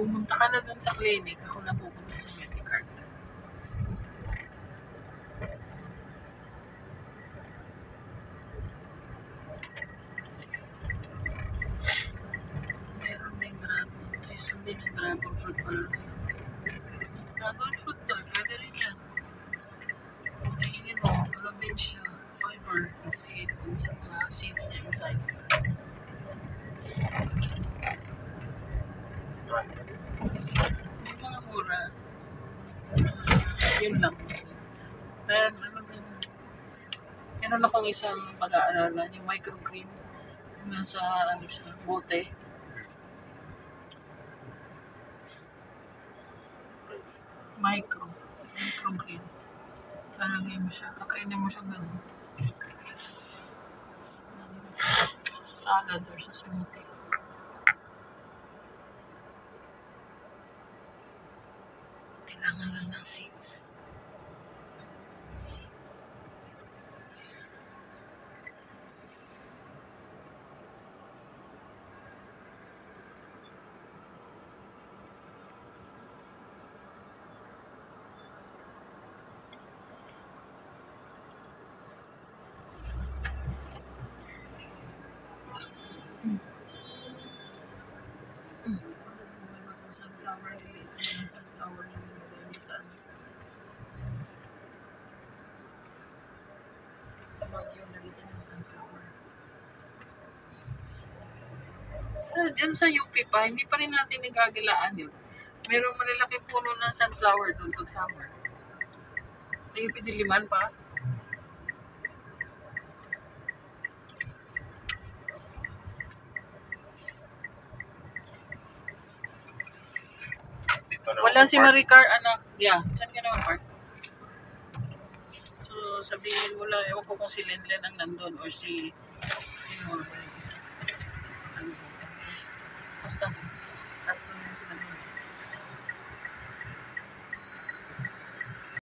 pumunta ka na dun sa clinic, ako na pupunta sa Medicard. Meron din dragon. Season din ng dragon fruit pala. Dragon fruit doon, pwede rin yan. Kainin mo, ano din siya, fiber, kasi dun sa mga seeds niya inside. Yung mga mura, yun lang. Meron, meron akong isang pag-aaralan, yung microgreen. Nasa, ano siya, bote. Microgreen. Lalagay mo siya, kakainin mo siya gano'n. Sa salad or sa smoothie. Kailangan lang ng seeds. Dyan sa UP pa, hindi pa rin natin nagagalaan yun. Merong malalaking puno ng sunflower doon pag summer. Sa UP Diliman pa. Wala si Maricar, anak. Yeah, saan ka naman, Park? So, sabihin mo lang, ewan ko kung si Lenlen ang nandun or si